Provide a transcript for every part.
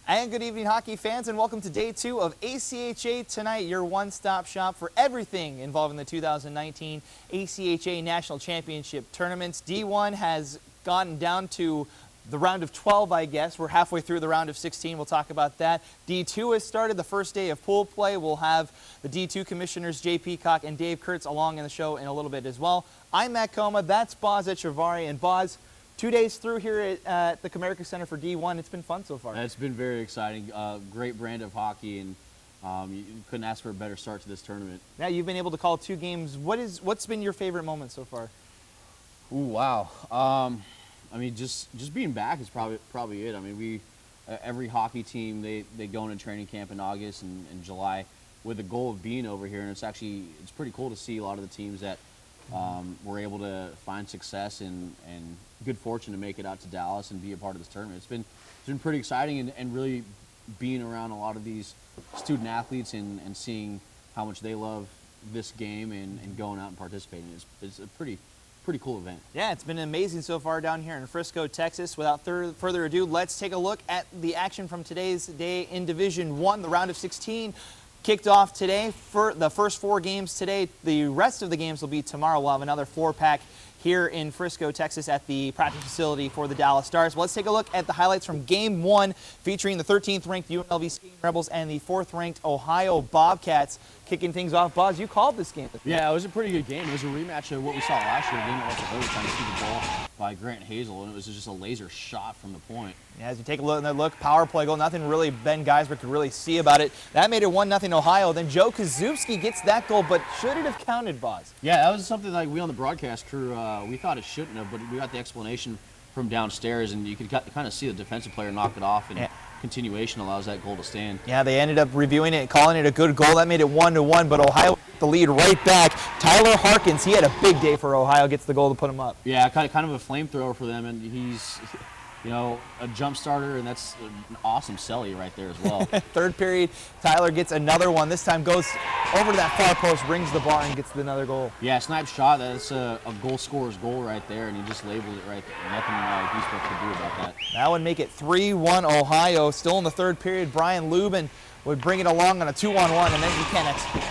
And good evening, hockey fans, and welcome to day 2 of ACHA Tonight, your one-stop shop for everything involving the 2019 ACHA National Championship tournaments. D1 has gotten down to the round of 12, I guess. We're halfway through the round of 16. We'll talk about that. D2 has started the first day of pool play. We'll have the D2 commissioners, Jay Peacock and Dave Kurtz, along in the show in a little bit as well. I'm Matt Coma. That's Boz Echevarri. And Boz, 2 days through here at the Comerica Center for D1. It's been fun so far. It's been very exciting. Great brand of hockey, and you couldn't ask for a better start to this tournament. Yeah, you've been able to call 2 games. What's been your favorite moment so far? Ooh, wow. I mean, just being back is probably it. I mean, every hockey team, they go into training camp in August and July with the goal of being over here, and it's pretty cool to see a lot of the teams that were able to find success and good fortune to make it out to Dallas and be a part of this tournament. It's been pretty exciting, and really being around a lot of these student athletes and seeing how much they love this game and going out and participating. It's a pretty cool event. Yeah, it's been amazing so far down here in Frisco, Texas. Without further ado, let's take a look at the action from today's day in Division 1. The round of 16 kicked off today. For the first 4 games today, the rest of the games will be tomorrow. We'll have another 4-pack here in Frisco, Texas at the practice facility for the Dallas Stars. Well, let's take a look at the highlights from Game 1 featuring the 13th ranked UNLV Skating Rebels and the 4th ranked Ohio Bobcats. Kicking things off, Buzz, you called this game. Yeah, it was a pretty good game. It was a rematch of what we saw last year. Didn't watch the overtime to see the ball by Grant Hazel, and it was just a laser shot from the point. Yeah, as you take a look, power play goal, nothing really Ben Geisler could really see about it. That made it 1-0 Ohio. Then Joe Kazubski gets that goal, but should it have counted, Buzz? Yeah, that was something like we on the broadcast crew, we thought it shouldn't have, but we got the explanation from downstairs, and you could kind of see the defensive player knock it off, and continuation allows that goal to stand. Yeah, they ended up reviewing it and calling it a good goal. That made it 1-1, but Ohio the lead right back. Tyler Harkins, he had a big day for Ohio, gets the goal to put him up. Yeah, kind of a flamethrower for them, and he's, a jump starter, and that's an awesome celly right there as well. Third period, Tyler gets another one. This time goes over to that far post, rings the bar, and gets another goal. Yeah, snipe shot. That's a goal scorer's goal right there, and he just labeled it right there. Nothing he's supposed to do about that. That would make it 3-1 Ohio. Still in the third period, Brian Lubin would bring it along on a 2-on-1, and then you can't execute.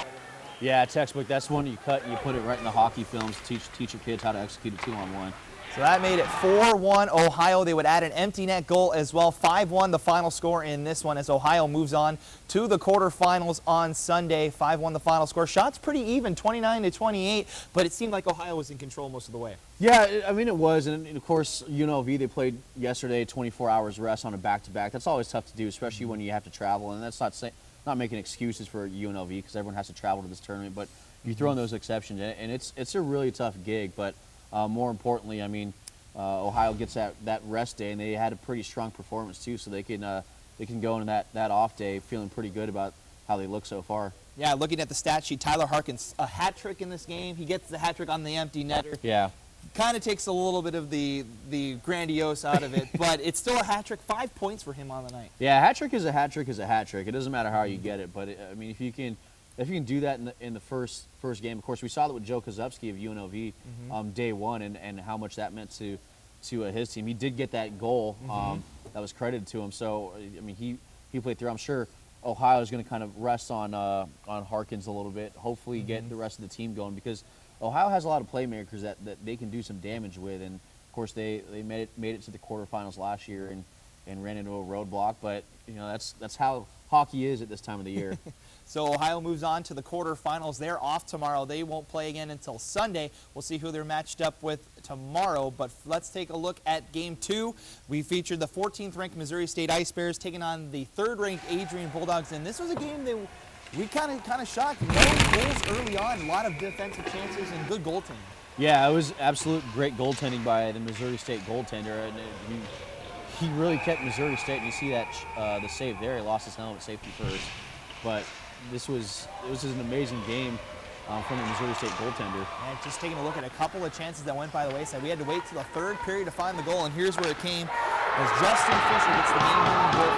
Yeah, textbook. That's one you cut and you put it right in the hockey films to teach your kids how to execute a 2-on-1. So that made it 4-1 Ohio. They would add an empty net goal as well. 5-1 the final score in this one as Ohio moves on to the quarterfinals on Sunday. 5-1 the final score. Shots pretty even, 29-28, but it seemed like Ohio was in control most of the way. Yeah, I mean it was, and of course UNLV, they played yesterday, 24 hours rest on a back-to-back. That's always tough to do, especially when you have to travel, and that's not making excuses for UNLV because everyone has to travel to this tournament, but you throw in those exceptions, and it's a really tough gig, but more importantly, I mean, Ohio gets that rest day, and they had a pretty strong performance too, so they can go into that off day feeling pretty good about how they look so far. Yeah, looking at the stat sheet, Tyler Harkins, a hat trick in this game. He gets the hat trick on the empty netter. Yeah. Kind of takes a little bit of the grandiose out of it, but it's still a hat trick. 5 points for him on the night. Yeah, a hat trick is a hat trick is a hat trick. It doesn't matter how you get it, but I mean, if you can do that in the first game, of course, we saw that with Joe Kazubski of UNLV day 1 and how much that meant to his team. He did get that goal that was credited to him. So I mean, he played through. I'm sure Ohio is going to kind of rest on Harkins a little bit. Hopefully, get the rest of the team going because Ohio has a lot of playmakers that they can do some damage with. And of course, they made it to the quarterfinals last year and ran into a roadblock. But that's how hockey is at this time of the year. So Ohio moves on to the quarterfinals. They're off tomorrow. They won't play again until Sunday. We'll see who they're matched up with tomorrow. But let's take a look at Game 2. We featured the 14th ranked Missouri State Ice Bears taking on the 3rd ranked Adrian Bulldogs. And this was a game that we kind of shocked. No goals early on. A lot of defensive chances and good goaltending. Yeah, it was absolute great goaltending by the Missouri State goaltender. And he really kept Missouri State. And you see that the save there. He lost his helmet safety first. But it was an amazing game from the Missouri State goaltender. And just taking a look at a couple of chances that went by the wayside. We had to wait till the 3rd period to find the goal, and here's where it came as Justin Fisher gets the game-winning goal.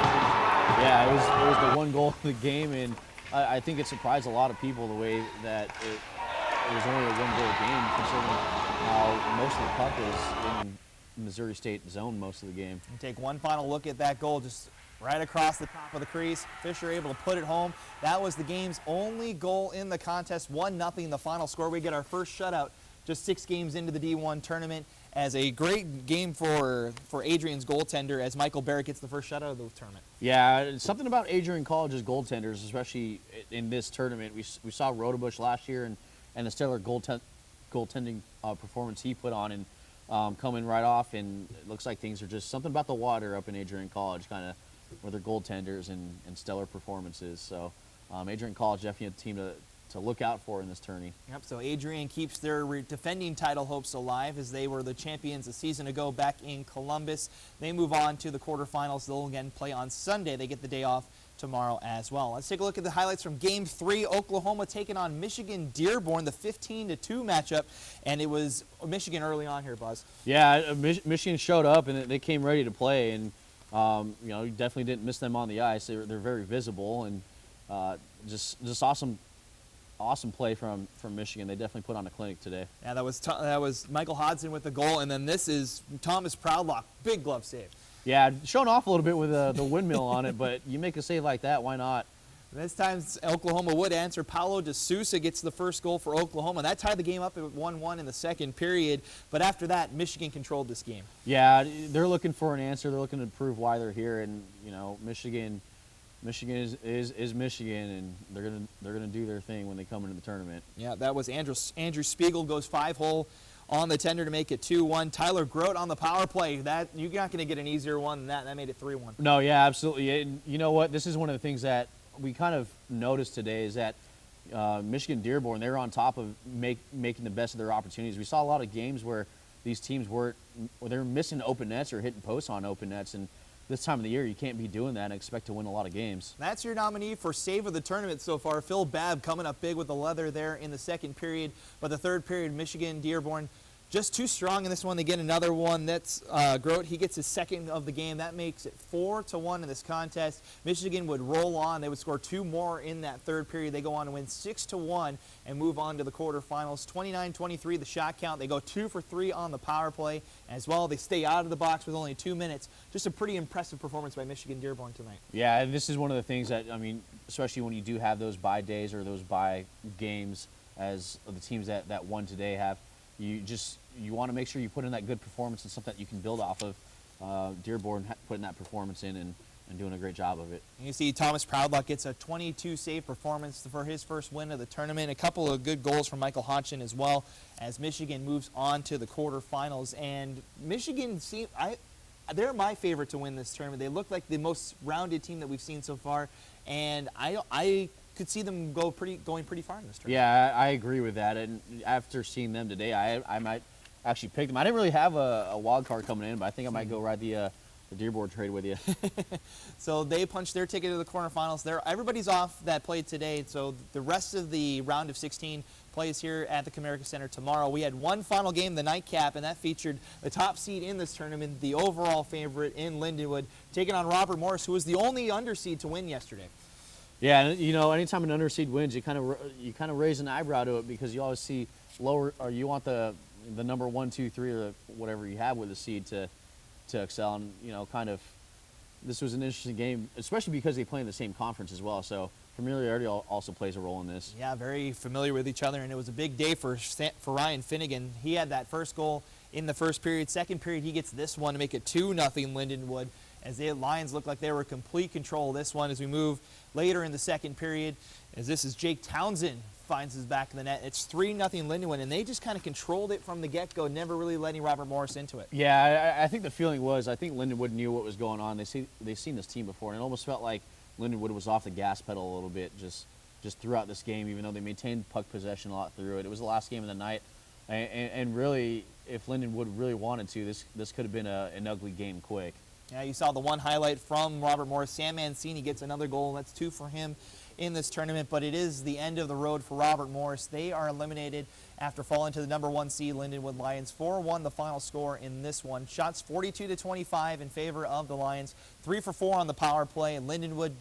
Yeah, it was the one goal of the game, and I think it surprised a lot of people the way that it was only a one-goal game, considering how most of the puck was in Missouri State zone most of the game. And take one final look at that goal. Just right across the top of the crease. Fisher able to put it home. That was the game's only goal in the contest. 1-0 the final score. We get our first shutout just 6 games into the D1 tournament, as a great game for Adrian's goaltender, as Michael Barrett gets the first shutout of the tournament. Yeah, something about Adrian College's goaltenders, especially in this tournament. We saw Rodebush last year and the stellar goaltending performance he put on, and coming right off, and it looks like things are just something about the water up in Adrian College, kind of with their goaltenders and stellar performances. So Adrian College definitely a team to look out for in this tourney. Yep, so Adrian keeps their defending title hopes alive, as they were the champions a season ago back in Columbus. They move on to the quarterfinals. They'll again play on Sunday. They get the day off tomorrow as well. Let's take a look at the highlights from Game 3. Oklahoma taking on Michigan Dearborn, the 15-2 matchup, and it was Michigan early on here, Buzz. Yeah, Michigan showed up and they came ready to play, and you definitely didn't miss them on the ice. They're very visible, and just awesome play from Michigan. They definitely put on a clinic today. Yeah, that was Michael Hodson with the goal, and then this is Thomas Proudlock, big glove save. Yeah, showing off a little bit with the windmill on it, but you make a save like that, why not? This time Oklahoma would answer. Paulo De Sousa gets the first goal for Oklahoma. That tied the game up at 1-1 in the second period, but after that, Michigan controlled this game. Yeah, they're looking for an answer. They're looking to prove why they're here, and Michigan is Michigan, and they're gonna do their thing when they come into the tournament. Yeah, that was Andrew Spiegel goes 5-hole on the tender to make it 2-1. Tyler Grote on the power play. That you're not going to get an easier one than that. That made it 3-1. No, yeah, absolutely. And you know what? This is one of the things that we kind of noticed today is that Michigan Dearborn, they were on top of making the best of their opportunities. We saw a lot of games where these teams were missing open nets or hitting posts on open nets, and this time of the year, you can't be doing that and expect to win a lot of games. That's your nominee for save of the tournament so far. Phil Babb coming up big with the leather there in the second period. But the third period, Michigan Dearborn just too strong in this one. They get another one. That's Grote. He gets his second of the game. That makes it 4-1 in this contest. Michigan would roll on. They would score 2 more in that third period. They go on to win 6-1 and move on to the quarterfinals. 29-23 the shot count. They go 2 for 3 on the power play as well. They stay out of the box with only 2 minutes. Just a pretty impressive performance by Michigan Dearborn tonight. Yeah, and this is one of the things that, especially when you do have those bye days or those bye games, as the teams that won today have, you want to make sure you put in that good performance and something that you can build off of. Dearborn putting that performance in and doing a great job of it. You see Thomas Proudlock gets a 22-save performance for his first win of the tournament. A couple of good goals from Michael Hodgson as well, as Michigan moves on to the quarterfinals. And Michigan, they're my favorite to win this tournament. They look like the most rounded team that we've seen so far, and I could see them going pretty far in this tournament. Yeah, I agree with that. And after seeing them today, I might actually pick them. I didn't really have a wild card coming in, but I think I might go ride the Dearborn trade with you. So they punched their ticket to the quarterfinals. Everybody's off that played today, so the rest of the round of 16 plays here at the Comerica Center tomorrow. We had one final game, the nightcap, and that featured the top seed in this tournament, the overall favorite in Lindenwood, taking on Robert Morris, who was the only underseed to win yesterday. Yeah, anytime an underseed wins, you kind of raise an eyebrow to it, because you always see lower, or you want the number 1, 2, 3, or whatever you have with the seed to excel. And this was an interesting game, especially because they play in the same conference as well. So familiarity also plays a role in this. Yeah, very familiar with each other, and it was a big day for Ryan Finnegan. He had that first goal in the first period. Second period, he gets this one to make it 2-0 Lindenwood, as the Lions looked like they were in complete control of this one. As we move later in the second period, as this is Jake Townsend finds his back in the net. It's 3-0 Lindenwood, and they just kind of controlled it from the get-go, never really letting Robert Morris into it. Yeah, I think the feeling was, I think Lindenwood knew what was going on. They've seen this team before, and it almost felt like Lindenwood was off the gas pedal a little bit just throughout this game, even though they maintained puck possession a lot through it. It was the last game of the night, and really, if Lindenwood really wanted to, this could have been an ugly game quick. Yeah, you saw the one highlight from Robert Morris. Sam Mancini gets another goal. That's 2 for him in this tournament, but it is the end of the road for Robert Morris. They are eliminated after falling to the number 1 seed Lindenwood Lions. 4-1 the final score in this one. Shots 42-25 in favor of the Lions. 3 for 4 on the power play, and Lindenwood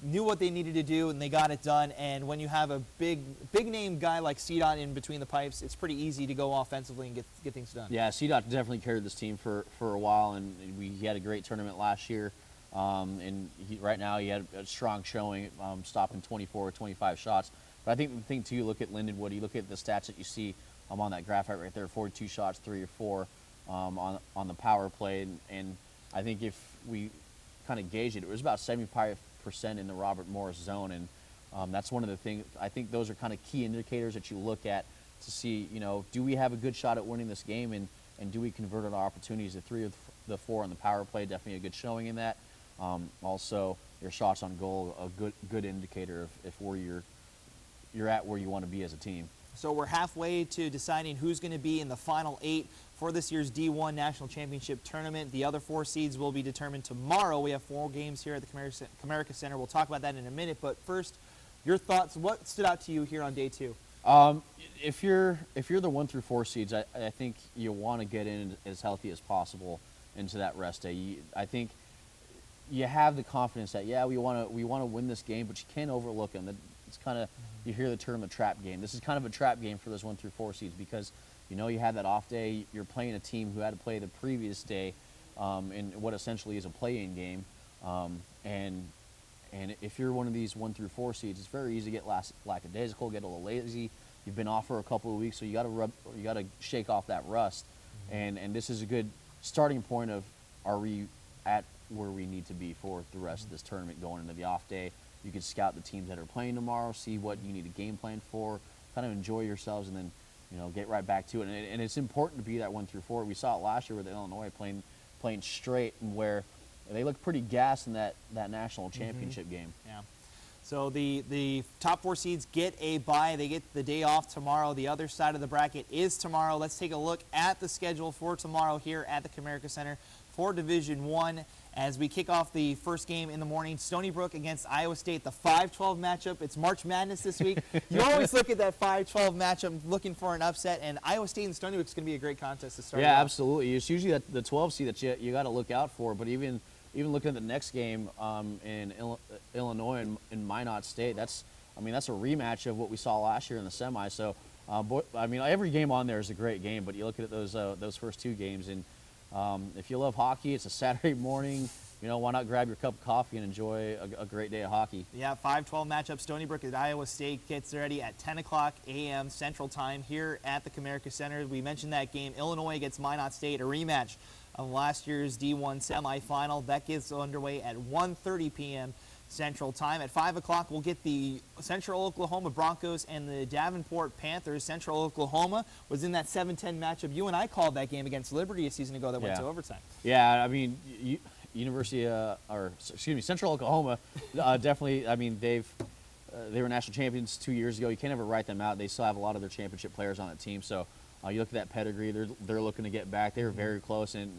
knew what they needed to do, and they got it done. And when you have a big name guy like CDOT in between the pipes, it's pretty easy to go offensively and get things done. Yeah, CDOT definitely carried this team for a while, and he had a great tournament last year. and right now he had a strong showing, stopping 24 or 25 shots. But I think the thing too, look at Lindenwood. You look at the stats that you see on that graphic right there: 42 shots, 3 or 4 on the power play, and I think if we kind of gauge it, it was about 75% in the Robert Morris zone, and that's one of the things. I think those are kind of key indicators that you look at to see, do we have a good shot at winning this game, and do we convert on our opportunities? The 3 of the 4 on the power play, definitely a good showing in that. Also, your shots on goal, a good indicator of if you're at where you want to be as a team. So we're halfway to deciding who's going to be in the final 8 for this year's D1 National Championship Tournament. The other 4 seeds will be determined tomorrow. We have 4 games here at the Comerica Center. We'll talk about that in a minute, but first, your thoughts. What stood out to you here on day 2? If you're the 1 through 4 seeds, I think you want to get in as healthy as possible into that rest day. I think you have the confidence that we want to win this game, but you can't overlook them. It's kind of, you hear the term a trap game. This is kind of a trap game for those 1 through 4 seeds because you had that off day. You're playing a team who had to play the previous day in what essentially is a play-in game, and if you're one of these 1 through 4 seeds, it's very easy to get lackadaisical, get a little lazy. You've been off for a couple of weeks, so you got to shake off that rust, and this is a good starting point of, are we at where we need to be for the rest of this tournament going into the off day. You can scout the teams that are playing tomorrow, see what you need a game plan for, kind of enjoy yourselves, and then get right back to it. And it's important to be that 1 through 4. We saw it last year with Illinois playing straight, and where they looked pretty gassed in that national championship game. Yeah. So the top 4 seeds get a bye. They get the day off tomorrow. The other side of the bracket is tomorrow. Let's take a look at the schedule for tomorrow here at the Comerica Center for Division I. As we kick off the first game in the morning, Stony Brook against Iowa State, the 5-12 matchup. It's March Madness this week. You always look at that 5-12 matchup looking for an upset, and Iowa State and Stony Brook is going to be a great contest to start. Yeah, absolutely. It's usually the 12 seed that you got to look out for, but even looking at the next game in Illinois and Minot State, that's a rematch of what we saw last year in the semi. So, every game on there is a great game, but you look at those first 2 games, and if you love hockey, it's a Saturday morning. Why not grab your cup of coffee and enjoy a great day of hockey? Yeah, 5-12 matchup. Stony Brook at Iowa State gets ready at 10 o'clock a.m. Central Time here at the Comerica Center. We mentioned that game. Illinois against Minot State, a rematch of last year's D1 semifinal. That gets underway at 1:30 p.m. Central Time. At 5 o'clock, we'll get the Central Oklahoma Broncos and the Davenport Panthers. Central Oklahoma was in that 7-10 matchup. You and I called that game against Liberty a season ago that went to overtime. Yeah, Central Oklahoma definitely. They were national champions 2 years ago. You can't ever write them out. They still have a lot of their championship players on that team. So you look at that pedigree. They're looking to get back. They were very close, and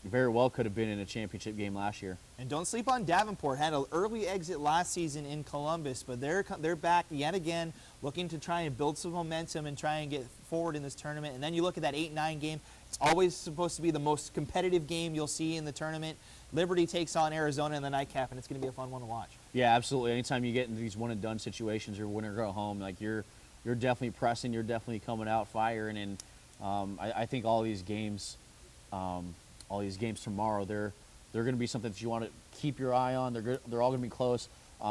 very well could have been in a championship game last year. And don't sleep on Davenport. Had an early exit last season in Columbus, but they're back yet again, looking to try and build some momentum and try and get forward in this tournament. And then you look at that 8-9 game. It's always supposed to be the most competitive game you'll see in the tournament. Liberty takes on Arizona in the nightcap, and it's going to be a fun one to watch. Yeah, absolutely. Anytime you get into these one-and-done situations or win or go home, like you're definitely pressing, you're definitely coming out firing, and I think all these games tomorrow, they're going to be something that you want to keep your eye on. They're all going to be close.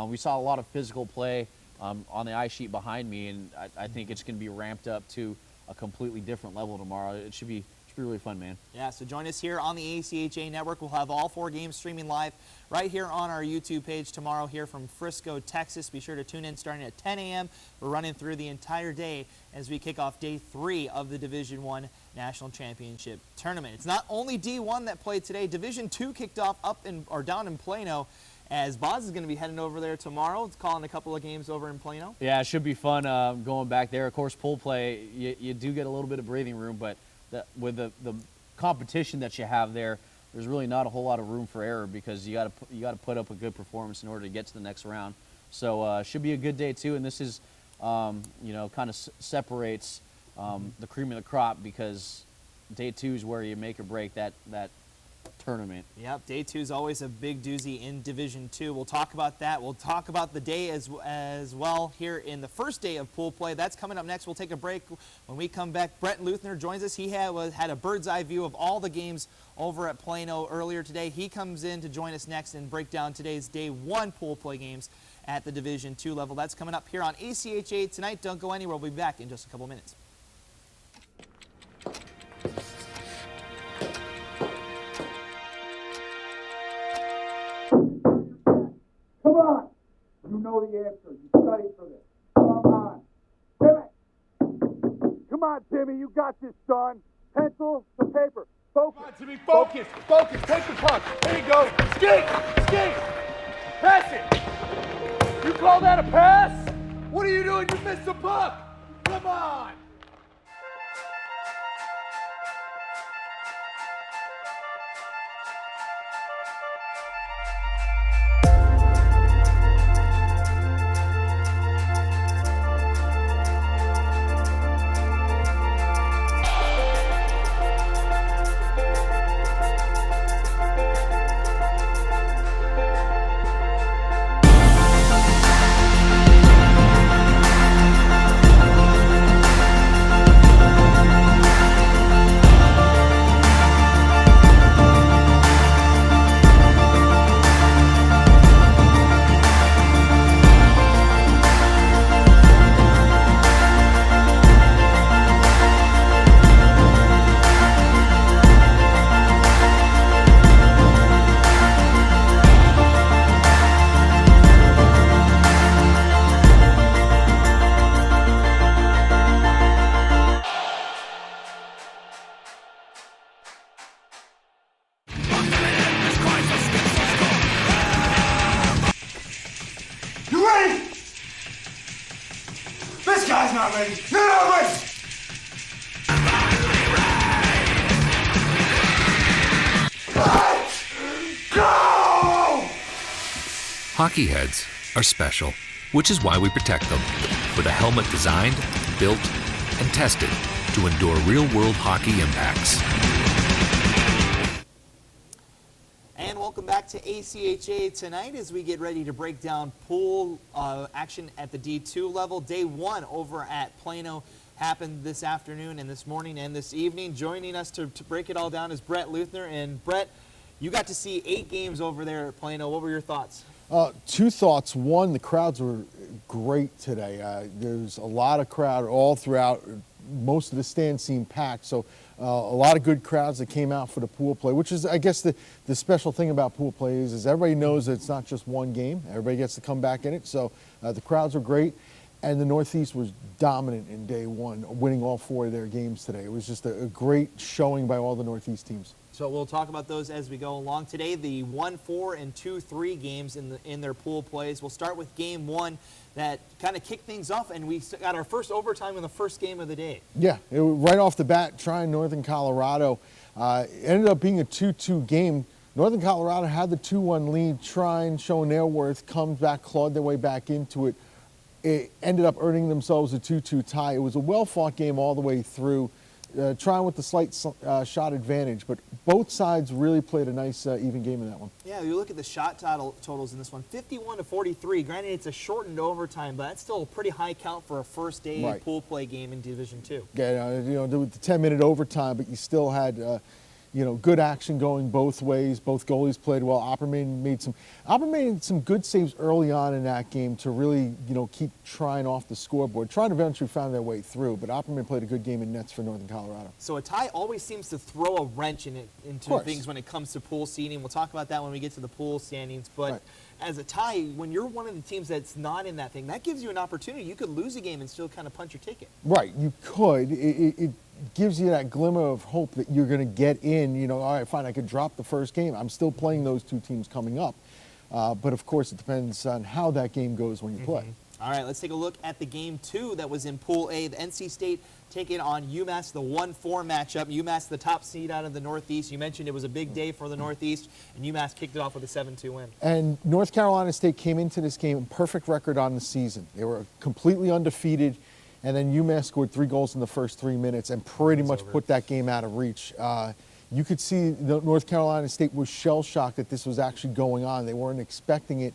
We saw a lot of physical play on the ice sheet behind me, and I think it's going to be ramped up to a completely different level tomorrow. It should be really fun, man. Yeah, so join us here on the ACHA Network. We'll have all 4 games streaming live right here on our YouTube page tomorrow here from Frisco, Texas. Be sure to tune in starting at 10 a.m. We're running through the entire day as we kick off day 3 of the Division I National Championship Tournament. It's not only D1 that played today. Division II kicked off down in Plano, as Boz is going to be heading over there tomorrow. It's calling a couple of games over in Plano. Yeah, it should be fun going back there. Of course, pool play, you do get a little bit of breathing room, but with the competition that you have there, there's really not a whole lot of room for error because you got to put up a good performance in order to get to the next round. So should be a good day too. And this is kind of separates the cream of the crop, because day 2 is where you make or break that tournament. Yep, day 2 is always a big doozy in Division 2. We'll talk about that. We'll talk about the day as well here in the first day of pool play. That's coming up next. We'll take a break. When we come back, Brett Luthner joins us. He had a bird's eye view of all the games over at Plano earlier today. He comes in to join us next and break down today's day 1 pool play games at the Division 2 level. That's coming up here on ACHA tonight. Don't go anywhere. We'll be back in just a couple minutes. Come on! You know the answer. You studied for this. Come on. Timmy! Come on, Timmy. You got this, son. Pencil to paper. Focus. Come on, Timmy. Focus. Focus. Take the puck. There you go. Skate! Skate! Pass it! You call that a pass? What are you doing? You missed the puck! Come on! You ready? This guy's not ready. You're not ready. Let's go! Hockey heads are special, which is why we protect them with a helmet designed, built, and tested to endure real-world hockey impacts. And welcome back to ACHA tonight as we get ready to break down pool action at the D2 level. Day 1 over at Plano happened this afternoon and this morning and this evening. Joining us to break it all down is Brett Luthner. And Brett, you got to see 8 games over there at Plano. What were your thoughts? 2 thoughts. One, the crowds were great today. There's a lot of crowd all throughout. Most of the stands seemed packed, so a lot of good crowds that came out for the pool play, which is, I guess, the special thing about pool play is everybody knows that it's not just one game. Everybody gets to come back in it, so the crowds were great. And the Northeast was dominant in day 1, winning all 4 of their games today. It was just a great showing by all the Northeast teams. So we'll talk about those as we go along today. The 1-4 and 2-3 games in their pool plays. We'll start with game 1 that kind of kicked things off, and we got our first overtime in the first game of the day. Yeah, right off the bat, trying Northern Colorado. It ended up being a 2-2 game. Northern Colorado had the 2-1 lead, trying, showing their worth, comes back, clawed their way back into it. It ended up earning themselves a 2-2 tie. It was a well-fought game all the way through. Trying with the slight shot advantage, but both sides really played a nice even game in that one. Yeah, you look at the shot totals in this one, 51-43. Granted, it's a shortened overtime, but that's still a pretty high count for a first day pool play game in Division 2. Yeah, the 10-minute overtime, but you still had good action going both ways. Both goalies played well. Opperman made some good saves early on in that game to really, keep trying off the scoreboard. Trying to eventually find their way through, but Opperman played a good game in nets for Northern Colorado. So a tie always seems to throw a wrench into things when it comes to pool seeding. We'll talk about that when we get to the pool standings, but as a tie, when you're one of the teams that's not in that thing, that gives you an opportunity. You could lose a game and still kind of punch your ticket. Right, you could. It gives you that glimmer of hope that you're going to get in, all right, fine, I could drop the first game. I'm still playing those 2 teams coming up. But of course, it depends on how that game goes when you play. All right, let's take a look at the game 2 that was in Pool A. The NC State taking on UMass, the 1-4 matchup. UMass, the top seed out of the Northeast. You mentioned it was a big day for the Northeast, and UMass kicked it off with a 7-2 win. And North Carolina State came into this game perfect record on the season. They were completely undefeated. And then UMass scored 3 goals in the first 3 minutes and pretty much put that game out of reach. you could see North Carolina State was shell-shocked that this was actually going on. They weren't expecting it.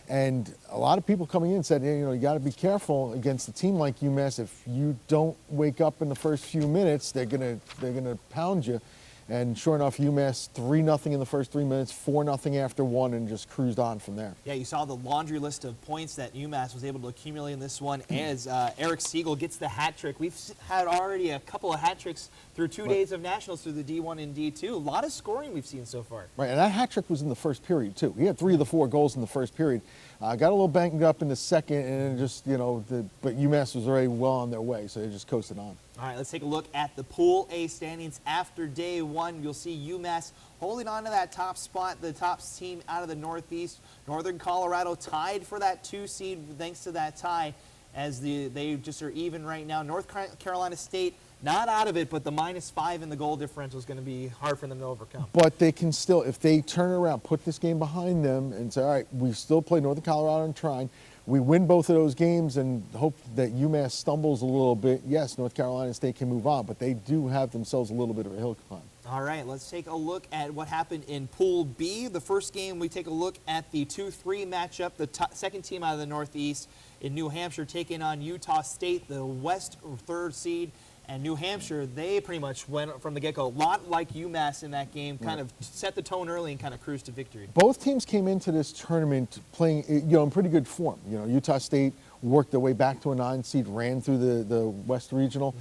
And a lot of people coming in said, you got to be careful against a team like UMass. If you don't wake up in the first few minutes, they're gonna pound you. And sure enough, UMass 3-0 in the first 3 minutes, 4-0 after one, and just cruised on from there. Yeah, you saw the laundry list of points that UMass was able to accumulate in this one as Eric Siegel gets the hat trick. We've had already a couple of hat tricks through 2 days of nationals through the D1 and D2. A lot of scoring we've seen so far. Right, and that hat trick was in the first period, too. He had 3 of the 4 goals in the first period. Got a little banged up in the second, and just, but UMass was already well on their way, so they just coasted on. All right, let's take a look at the Pool A standings after day one. You'll see UMass holding on to that top spot, the top team out of the Northeast. Northern Colorado tied for that 2 seed thanks to that tie, as they just are even right now. North Carolina State not out of it, but the -5 in the goal differential is going to be hard for them to overcome. But they can still, if they turn around, put this game behind them and say, all right, we still play Northern Colorado and Trine. We win both of those games and hope that UMass stumbles a little bit. Yes, North Carolina State can move on, but they do have themselves a little bit of a hill to climb. All right, let's take a look at what happened in Pool B. The first game, we take a look at the 2-3 matchup. The second team out of the Northeast in New Hampshire taking on Utah State, the West 3rd seed. And New Hampshire, they pretty much went from the get-go. A lot like UMass in that game, kind of set the tone early and kind of cruised to victory. Both teams came into this tournament playing, in pretty good form. Utah State worked their way back to a 9 seed, ran through the West Regional.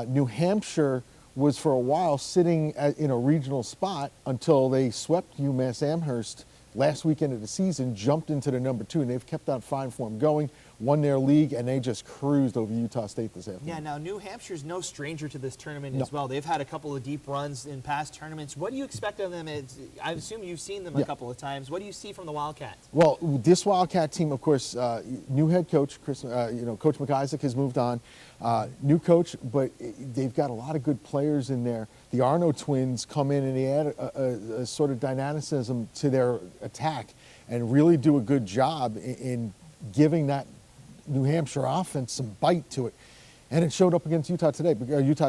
New Hampshire was for a while sitting in a regional spot until they swept UMass Amherst last weekend of the season, jumped into the number 2, and they've kept that fine form going, won their league, and they just cruised over Utah State this afternoon. Yeah, now New Hampshire's no stranger to this tournament as well. They've had a couple of deep runs in past tournaments. What do you expect of them? I assume you've seen them a couple of times. What do you see from the Wildcats? Well, this Wildcat team, of course, new head coach, Coach McIsaac has moved on. New coach, but they've got a lot of good players in there. The Arno twins come in and they add a sort of dynamicism to their attack and really do a good job in giving that New Hampshire offense some bite to it. And it showed up against Utah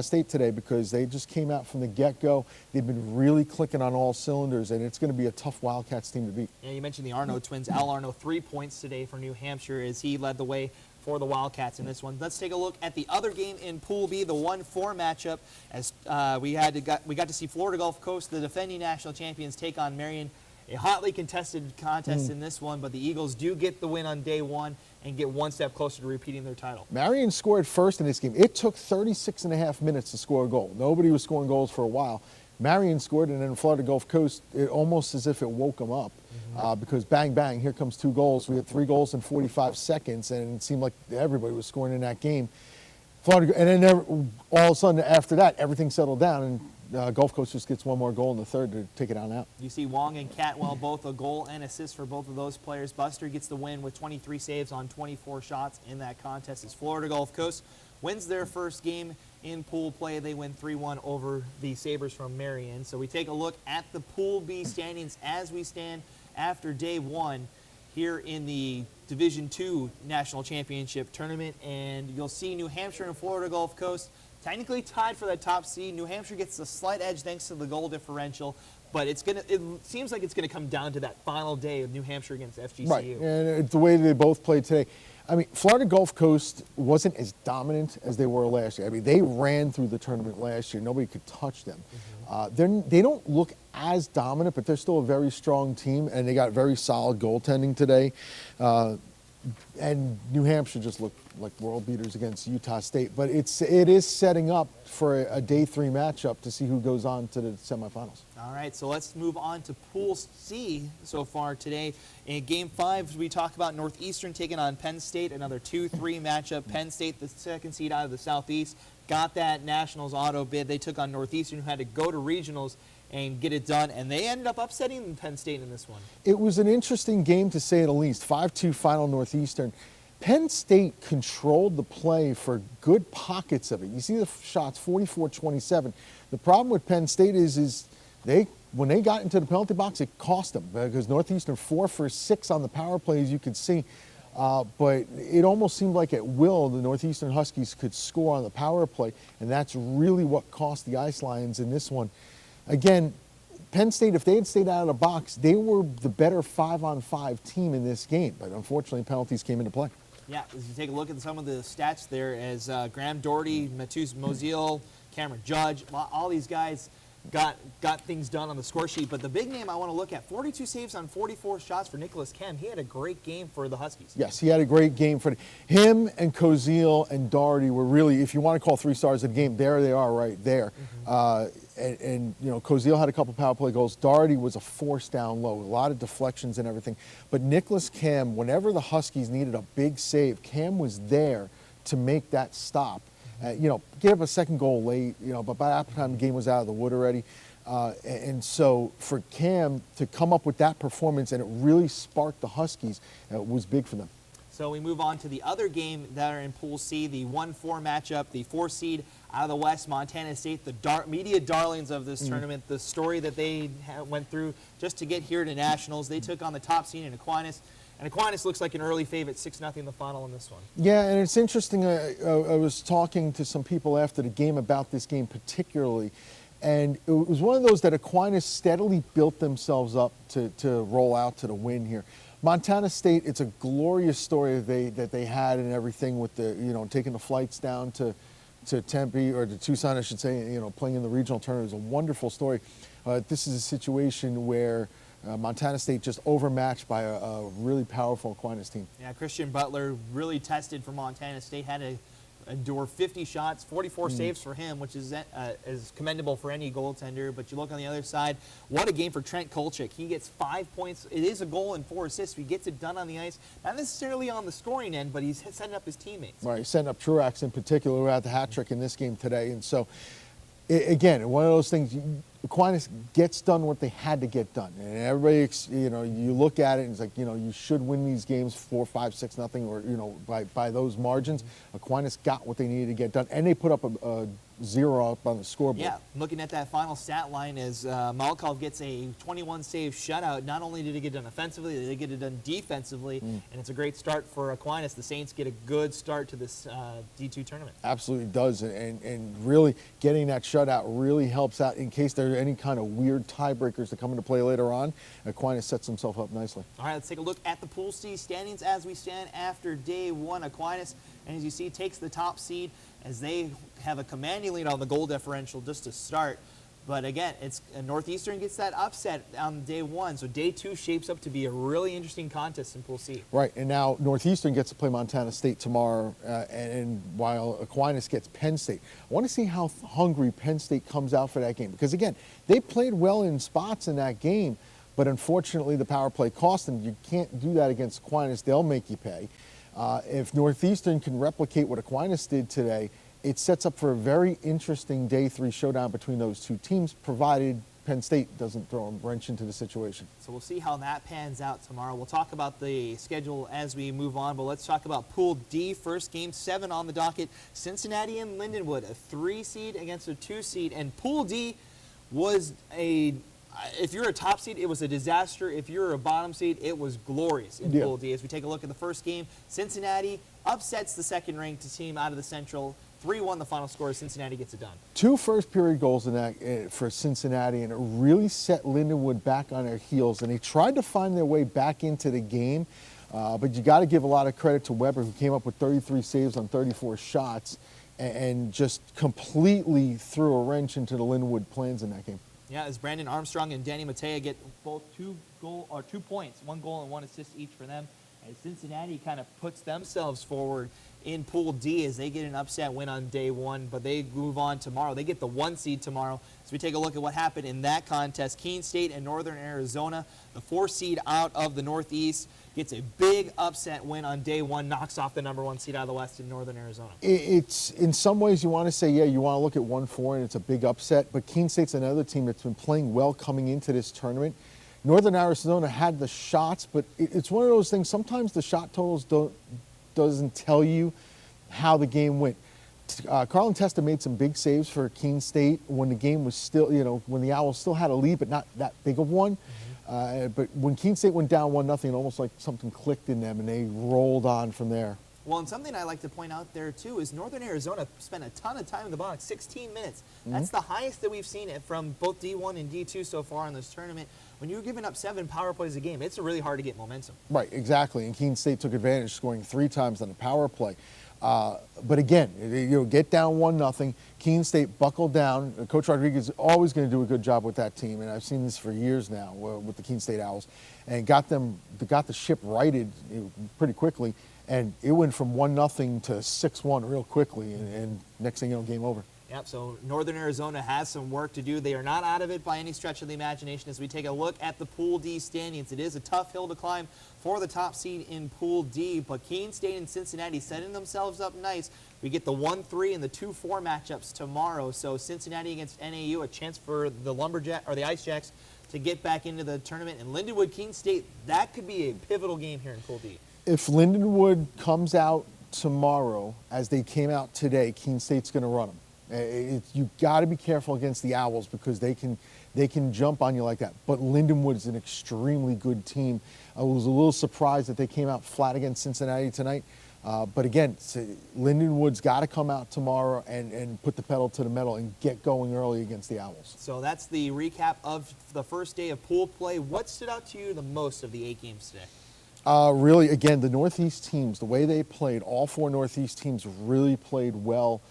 State today because they just came out from the get-go. They've been really clicking on all cylinders, and it's going to be a tough Wildcats team to beat. Yeah, you mentioned the Arno twins. Al Arno, 3 points today for New Hampshire as he led the way for the Wildcats in this one. Let's take a look at the other game in Pool B, the 1-4 matchup, as we got to see Florida Gulf Coast, the defending national champions, take on Marion. A hotly contested contest in this one, but the Eagles do get the win on day one and get one step closer to repeating their title. Marion scored first in this game. It took 36.5 minutes to score a goal. Nobody was scoring goals for a while. Marion scored, and then Florida Gulf Coast, it almost as if it woke them up because bang, bang, here comes 2 goals. We had 3 goals in 45 seconds, and it seemed like everybody was scoring in that game. And then all of a sudden after that, everything settled down, and Gulf Coast just gets one more goal in the third to take it on out. You see Wong and Catwell, both a goal and assist for both of those players. Buster gets the win with 23 saves on 24 shots in that contest as Florida Gulf Coast wins their first game in pool play. They win 3-1 over the Sabres from Marion. So we take a look at the Pool B standings as we stand after day one here in the Division II National Championship Tournament. And you'll see New Hampshire and Florida Gulf Coast technically tied for that top seed. New Hampshire gets a slight edge thanks to the goal differential, but it seems like it's going to come down to that final day of New Hampshire against FGCU. Right, and the way they both played today. I mean, Florida Gulf Coast wasn't as dominant as they were last year. I mean, they ran through the tournament last year. Nobody could touch them. They don't look as dominant, but they're still a very strong team, and they got very solid goaltending today. And New Hampshire just looked like world beaters against Utah State. But it is setting up for a day 3 matchup to see who goes on to the semifinals. All right, so let's move on to Pool C so far today. In Game 5, we talk about Northeastern taking on Penn State, another 2-3 matchup. Penn State, the second seed out of the Southeast, got that Nationals auto bid. They took on Northeastern, who had to go to regionals and get it done, and they ended up upsetting Penn State in this one. It was an interesting game, to say the least. 5-2 final Northeastern. Penn State controlled the play for good pockets of it. You see the shots, 44-27. The problem with Penn State is when they got into the penalty box, it cost them, because Northeastern 4 for 6 on the power play, as you could see. But it almost seemed like at will the Northeastern Huskies could score on the power play, and that's really what cost the Ice Lions in this one. again, Penn State, if they had stayed out of the box, they were the better 5-on-5 team in this game. But unfortunately, penalties came into play. Yeah, as you take a look at some of the stats there, as Graham Doherty, Matus Mozil, Cameron Judge, all these guys got things done on the score sheet. But the big name I want to look at, 42 saves on 44 shots for Nicholas Kem. He had a great game for the Huskies. Yes, he had a great game for him, and Koziel and Doherty were really, if you want to call 3 stars of the game, there they are right there. And you know, Koziel had a couple power play goals. Doherty was a force down low, a lot of deflections and everything. But Nicholas Kem, whenever the Huskies needed a big save, Kem was there to make that stop. You know, gave up a second goal late, you know, but by that time the game was out of the wood already. And so for Cam to come up with that performance and it really sparked the Huskies was big for them. So we move on to the other game that are in Pool C, the 1-4 matchup, the 4 seed out of the West, Montana State, the media darlings of this tournament, the story that they went through just to get here to Nationals. They took on the top seed in Aquinas. And Aquinas looks like an early favorite, 6-0 in the final in this one. Yeah, and it's interesting. I was talking to some people after the game about this game particularly, and it was one of those that Aquinas steadily built themselves up to roll out to the win here. Montana State, it's a glorious story that they had and everything with the, you know, taking the flights down to Tempe, or to Tucson, I should say, you know, playing in the regional tournament. It was a wonderful story. This is a situation where Montana State just overmatched by a really powerful Aquinas team. Yeah, Christian Butler really tested for Montana State, had to endure 50 shots, 44 saves for him, which is commendable for any goaltender. But you look on the other side, what a game for Trent Kolchik. He gets 5 points. It is a goal and 4 assists. He gets it done on the ice, not necessarily on the scoring end, but he's setting up his teammates. Right, he's setting up Truax in particular, who had the hat trick in this game today. And so, again, one of those things, Aquinas gets done what they had to get done. And everybody, you know, you look at it and it's like, you know, you should win these games 4, 5, 6-0, or, you know, by those margins. Aquinas got what they needed to get done, and they put up a 0 up on the scoreboard. Yeah, looking at that final stat line, as Malkov gets a 21-save shutout, not only did he get done offensively, they get it done defensively, and it's a great start for Aquinas. The Saints get a good start to this D2 tournament. Absolutely does, and really getting that shutout really helps out in case there are any kind of weird tiebreakers that come into play later on. Aquinas sets himself up nicely. All right, let's take a look at the Pool C standings as we stand after day 1. Aquinas, and as you see, takes the top seed as they have a commanding lead on the goal differential just to start. But again, it's Northeastern gets that upset on day 1, so day 2 shapes up to be a really interesting contest in Pool C. Right, and now Northeastern gets to play Montana State tomorrow, and while Aquinas gets Penn State. I want to see how hungry Penn State comes out for that game, because again, they played well in spots in that game, but unfortunately the power play cost them. You can't do that against Aquinas. They'll make you pay. If Northeastern can replicate what Aquinas did today, it sets up for a very interesting day 3 showdown between those two teams, provided Penn State doesn't throw a wrench into the situation. So we'll see how that pans out tomorrow. We'll talk about the schedule as we move on, but let's talk about Pool D. First game 7 on the docket. Cincinnati and Lindenwood, a 3 seed against a 2 seed. And Pool D was if you're a top seed, it was a disaster. If you're a bottom seed, it was glorious in Pool D. As we take a look at the first game, Cincinnati upsets the second-ranked team out of the Central. 3-1 the final score. Cincinnati gets it done. 2 first-period goals in that for Cincinnati, and it really set Lindenwood back on their heels. And they tried to find their way back into the game, but you got to give a lot of credit to Weber, who came up with 33 saves on 34 shots, and just completely threw a wrench into the Lindenwood plans in that game. Yeah, as Brandon Armstrong and Danny Matea get both 2 points, 1 goal and 1 assist each for them. As Cincinnati kind of puts themselves forward in Pool D as they get an upset win on day 1, but they move on tomorrow. They get the 1 seed tomorrow. So we take a look at what happened in that contest. Keene State and Northern Arizona, the 4 seed out of the Northeast, gets a big upset win on day 1, knocks off the number 1 seed out of the West in Northern Arizona. It's in some ways you want to say, yeah, you want to look at 1-4 and it's a big upset, but Keene State's another team that's been playing well coming into this tournament. Northern Arizona had the shots, but it's one of those things, sometimes the shot totals doesn't tell you how the game went. Carlin Testa made some big saves for Keene State when the game was still, you know, when the Owls still had a lead, but not that big of one. But when Keene State went down 1-0, it almost like something clicked in them, and they rolled on from there. Well, and something I like to point out there, too, is Northern Arizona spent a ton of time in the ball, 16 minutes. That's the highest that we've seen it from both D1 and D2 so far in this tournament. When you're giving up 7 power plays a game, it's really hard to get momentum. Right, exactly. And Keene State took advantage, scoring 3 times on a power play. But again, get down 1-0. Keene State buckled down. Coach Rodriguez is always going to do a good job with that team, and I've seen this for years now with the Keene State Owls, and got the ship righted pretty quickly. And it went from 1-0 to 6-1 real quickly, and next thing you know, game over. Yep, so Northern Arizona has some work to do. They are not out of it by any stretch of the imagination. As we take a look at the Pool D standings, it is a tough hill to climb for the top seed in Pool D, but Keene State and Cincinnati setting themselves up nice. We get the 1-3 and the 2-4 matchups tomorrow. So Cincinnati against NAU, a chance for the the Ice Jacks to get back into the tournament. And Lindenwood, Keene State, that could be a pivotal game here in Pool D. If Lindenwood comes out tomorrow as they came out today, Keene State's going to run them. You got to be careful against the Owls because they can jump on you like that. But Lindenwood is an extremely good team. I was a little surprised that they came out flat against Cincinnati tonight. But again, Lindenwood's got to come out tomorrow and put the pedal to the metal and get going early against the Owls. So that's the recap of the first day of pool play. What stood out to you the most of the 8 games today? Really, again, the Northeast teams, the way they played, all 4 Northeast teams really played well.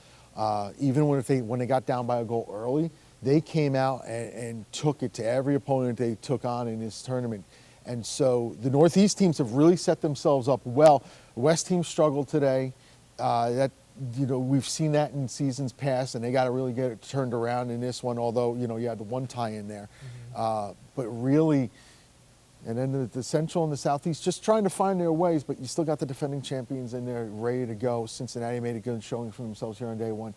Even when they got down by a goal early, they came out and took it to every opponent they took on in this tournament. And so the Northeast teams have really set themselves up well. The West team struggled today. We've seen that in seasons past, and they got to really get it turned around in this one. Although you had the one tie in there, but really. And then the Central and the Southeast just trying to find their ways, but you still got the defending champions in there ready to go. Cincinnati made a good showing for themselves here on day 1.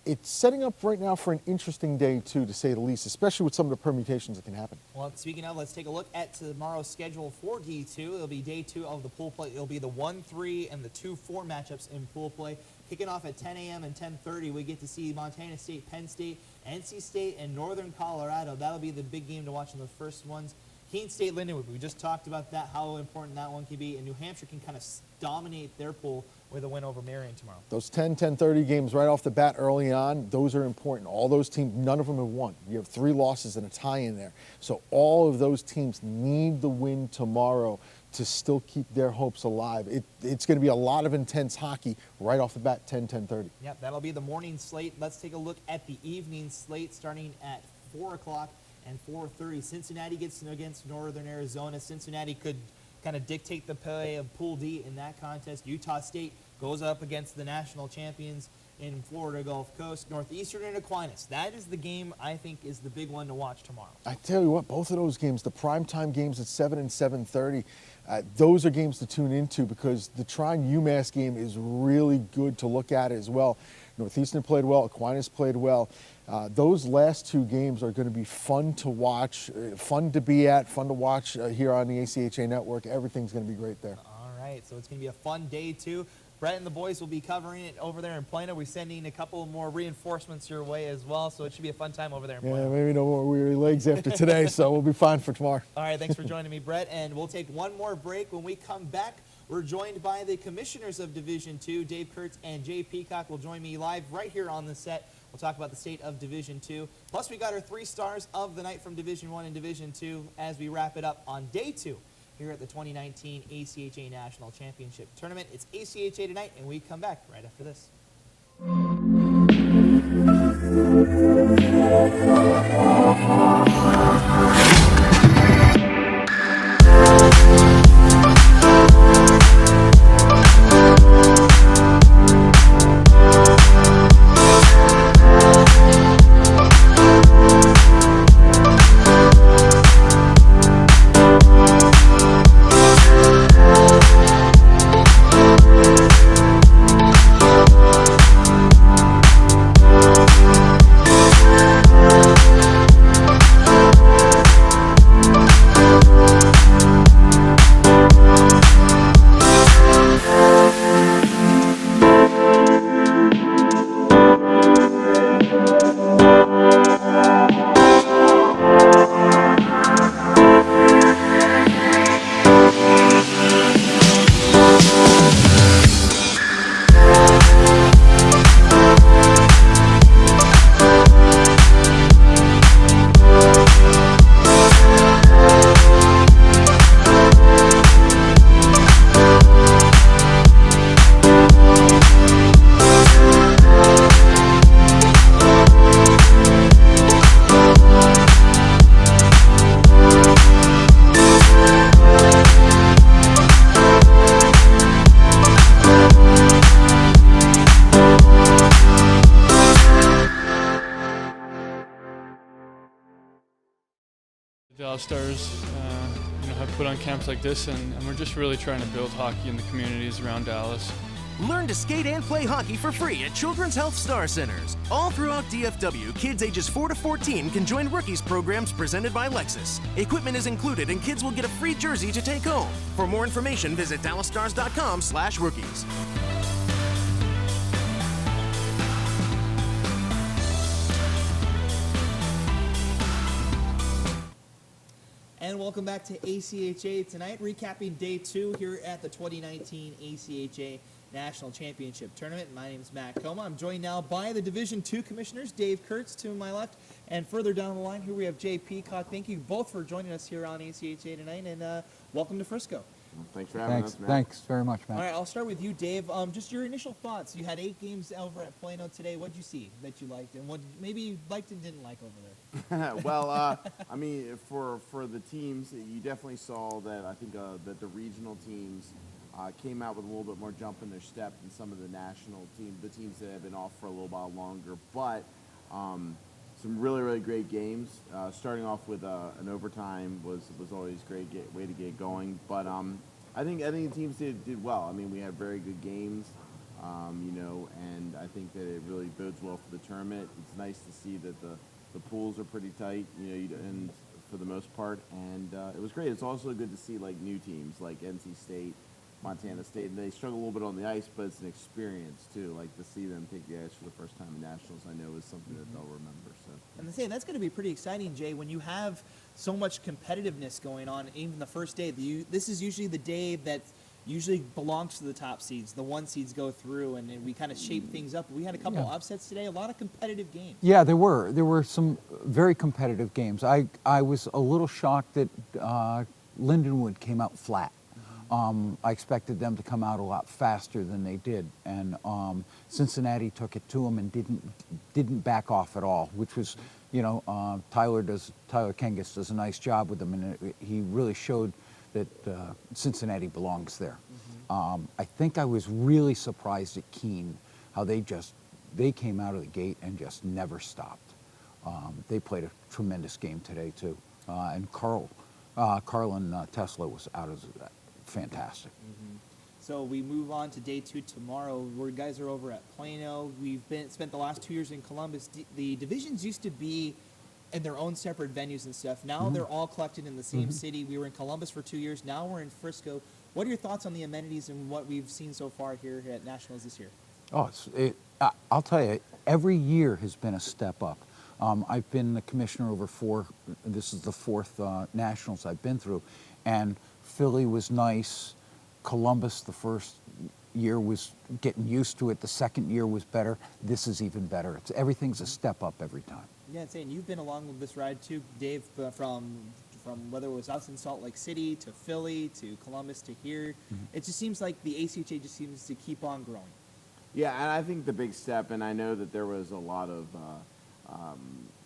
It's setting up right now for an interesting day, too, to say the least, especially with some of the permutations that can happen. Well, speaking of, let's take a look at tomorrow's schedule for D2. It'll be day 2 of the pool play. It'll be the 1-3 and the 2-4 matchups in pool play. Kicking off at 10 a.m. and 10:30, we get to see Montana State, Penn State, NC State, and Northern Colorado. That'll be the big game to watch in the first ones. Keene State, Lindenwood, we just talked about that, how important that one could be, and New Hampshire can kind of dominate their pool with a win over Marion tomorrow. Those 10-10-30 games right off the bat early on, those are important. All those teams, none of them have won. You have 3 losses and a tie in there. So all of those teams need the win tomorrow to still keep their hopes alive. It's going to be a lot of intense hockey right off the bat, 10-10-30. Yep, that'll be the morning slate. Let's take a look at the evening slate starting at 4 o'clock. And 4:30, Cincinnati gets against Northern Arizona. Cincinnati could kind of dictate the play of Pool D in that contest. Utah State goes up against the national champions in Florida Gulf Coast. Northeastern and Aquinas. That is the game I think is the big one to watch tomorrow. I tell you what, both of those games, the primetime games at 7 and 7:30, those are games to tune into because the Trine-UMass game is really good to look at as well. Northeastern played well. Aquinas played well. Those last 2 games are going to be fun to watch, fun to be at, fun to watch here on the ACHA network. Everything's going to be great there. All right, so it's going to be a fun day, too. Brett and the boys will be covering it over there in Plano. We're sending a couple more reinforcements your way as well, so it should be a fun time over there in Plano. Yeah, maybe no more weary legs after today, so we'll be fine for tomorrow. All right, thanks for joining me, Brett, and we'll take one more break. When we come back, we're joined by the commissioners of Division II. Dave Kurtz and Jay Peacock will join me live right here on the set. We'll talk about the state of Division II. Plus, we got our 3 stars of the night from Division I and Division II as we wrap it up on day 2 here at the 2019 ACHA National Championship Tournament. It's ACHA Tonight, and we come back right after this. Dallas Stars, have put on camps like this, and we're just really trying to build hockey in the communities around Dallas. Learn to skate and play hockey for free at Children's Health Star Centers. All throughout DFW, kids ages 4 to 14 can join Rookies programs presented by Lexus. Equipment is included and kids will get a free jersey to take home. For more information, visit dallasstars.com/rookies. And welcome back to ACHA tonight, recapping day 2 here at the 2019 ACHA National Championship Tournament. My name is Matt Coma. I'm joined now by the Division II commissioners, Dave Kurtz to my left, and further down the line here we have Jay Peacock. Thank you both for joining us here on ACHA tonight, and welcome to Frisco. Thanks for having us, Matt. Thanks very much, Matt. All right, I'll start with you, Dave. Just your initial thoughts. You had 8 games over at Plano today. What did you see that you liked, and what maybe you liked and didn't like over there? Well, I mean, for the teams, you definitely saw that. I think that the regional teams came out with a little bit more jump in their step than some of the national teams, the teams that have been off for a little while longer. But some really, really great games. Starting off with an overtime was always a great way to get going. But I think the teams did well. I mean, we had very good games, and I think that it really bodes well for the tournament. It's nice to see that the pools are pretty tight, and for the most part, and it was great. It's also good to see like new teams like NC State, Montana State, and they struggle a little bit on the ice, but it's an experience too. Like to see them take the ice for the first time in nationals, I know is something that they'll remember. So, and to say that's going to be pretty exciting, Jay, when you have so much competitiveness going on. Even the first day, this is usually the day that usually belongs to the top seeds. The 1 seeds go through, and we kind of shape things up. We had a couple upsets today, a lot of competitive games. Yeah, there were some very competitive games. I was a little shocked that Lindenwood came out flat. I expected them to come out a lot faster than they did, and Cincinnati took it to them and didn't back off at all, which was, Tyler Kengus does a nice job with them, and he really showed that Cincinnati belongs there. I think I was really surprised at Keene, how they came out of the gate and just never stopped. They played a tremendous game today too, and Carlin Tesla was out of that. Fantastic. So we move on to day 2 tomorrow, where guys are over at Plano. We've spent the last 2 years in Columbus. The divisions used to be in their own separate venues and stuff. Now they're all collected in the same city. We were in Columbus for 2 years. Now we're in Frisco. What are your thoughts on the amenities and what we've seen so far here at Nationals this year? Oh, I'll tell you, every year has been a step up. I've been the commissioner over 4. This is the 4th Nationals I've been through, and Philly was nice. Columbus, the first year, was getting used to it. The second year was better. This is even better. Everything's a step up every time. Yeah, and you've been along with this ride too, Dave, from whether it was us in Salt Lake City to Philly to Columbus to here. It just seems like the ACHA just seems to keep on growing. yeah, and I think the big step, and I know that there was a lot of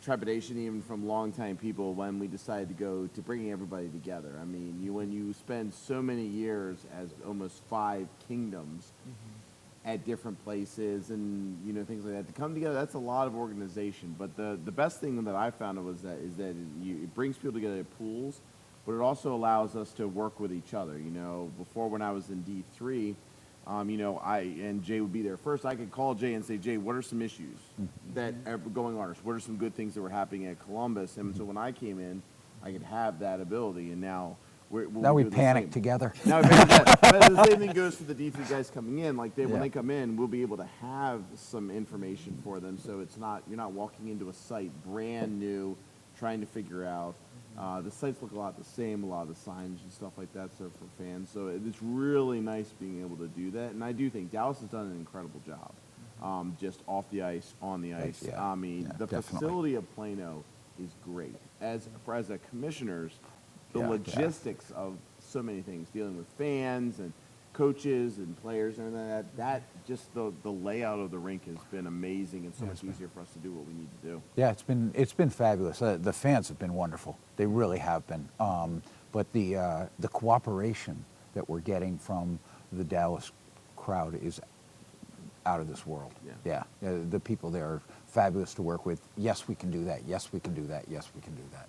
trepidation even from longtime people when we decided to go to bringing everybody together. I mean, when you spend so many years as almost 5 kingdoms at different places and things like that, to come together, that's a lot of organization. But the best thing that I found is that it brings people together at pools, but it also allows us to work with each other. Before, when I was in D3, and Jay would be there first, I could call Jay and say, Jay, what are some issues that are going on? Or what are some good things that were happening at Columbus? And so when I came in, I could have that ability. And now we panic together. Now, but the same thing goes for the D3 guys coming in. Like when they come in, we'll be able to have some information for them. So you're not walking into a site brand new, trying to figure out. The sites look a lot the same, a lot of the signs and stuff like that, so for fans. So it's really nice being able to do that. And I do think Dallas has done an incredible job, just off the ice, on the ice. Yeah. I mean, the definitely. facility of Plano is great. As a commissioners, the logistics of so many things, dealing with fans and coaches and players and that just the layout of the rink has been amazing and so much easier for us to do what we need to do. Yeah, it's been fabulous. The fans have been wonderful. They really have been. But the cooperation that we're getting from the Dallas crowd is out of this world. Yeah. The people there are fabulous to work with. Yes, we can do that. Yes, we can do that. Yes, we can do that.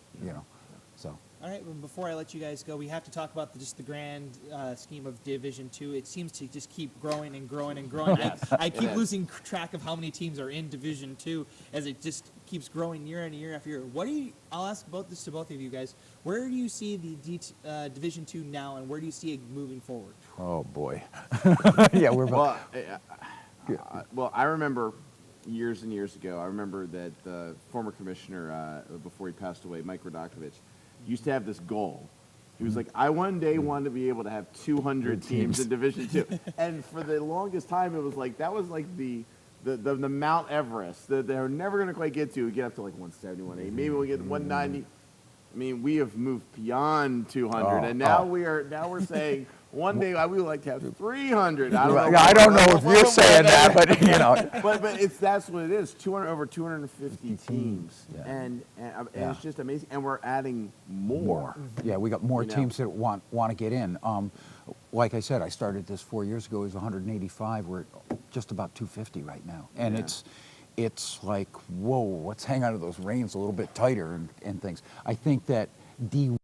So. All right, well, before I let you guys go, we have to talk about just the grand scheme of Division II. It seems to just keep growing and growing and growing. I keep losing track of how many teams are in Division II as it just keeps growing year and year after year. What do you? I'll ask this to both of you guys. Where do you see the Division II now, and where do you see it moving forward? Oh boy. Yeah, we're Well, well, I remember years and years ago. I remember that the former commissioner, before he passed away, Mike Rodakovich, used to have this goal. He was like, I one day want to be able to have 200 teams in Division II. And for the longest time, it was like, that was like the Mount Everest that they're never going to quite get to. We get up to like 170, 180. Maybe we'll get 190. I mean, we have moved beyond 200, and now we're saying one day we would like to have 300. I don't know if you're saying that, but you know. But that's what it is. Over 250 teams, and it's just amazing. And we're adding more. Yeah, we got more teams that want to get in. Like I said, I started this 4 years ago. It was 185. We're just about 250 right now, and it's like, whoa, let's hang on to those reins a little bit tighter and things. I think that D1.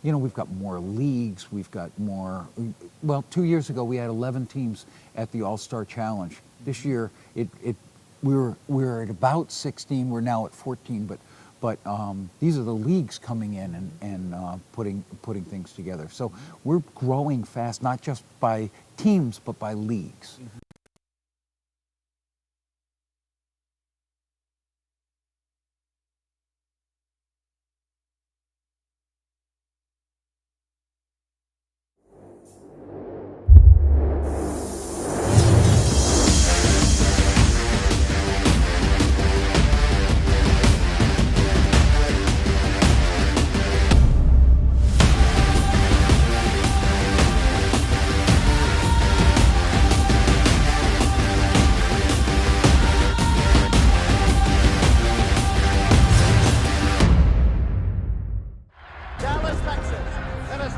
You know, we've got more leagues, we've got more, well, 2 years ago we had 11 teams at the All-Star Challenge. This year, we're at about 16, we're now at 14, but these are the leagues coming in and putting things together. So we're growing fast, not just by teams, but by leagues.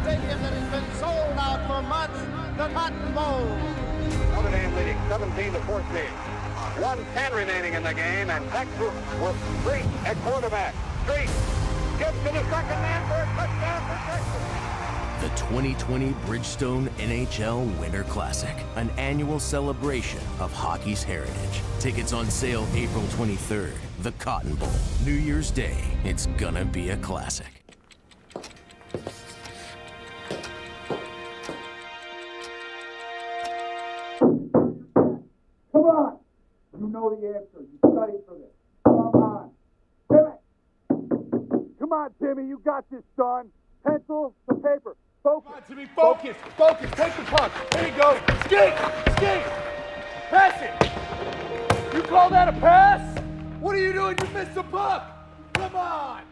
stadium that has been sold out for months, the Cotton Bowl. Notre Dame leading 17-14. 1:10 remaining in the game, and Texas with Street at quarterback. Street gives to the second man for a touchdown for Texas. The 2020 Bridgestone NHL Winter Classic, an annual celebration of hockey's heritage. Tickets on sale April 23rd. The Cotton Bowl, New Year's Day. It's gonna be a classic. Come on! You know the answer. You studied for this. Come on. Timmy! Come on, Timmy. You got this, son. Pencil to paper. Focus. Come on, Timmy. Focus. Focus. Take the puck. Here you go. Skate. Skate. Pass it. You call that a pass? What are you doing? You missed the puck. Come on.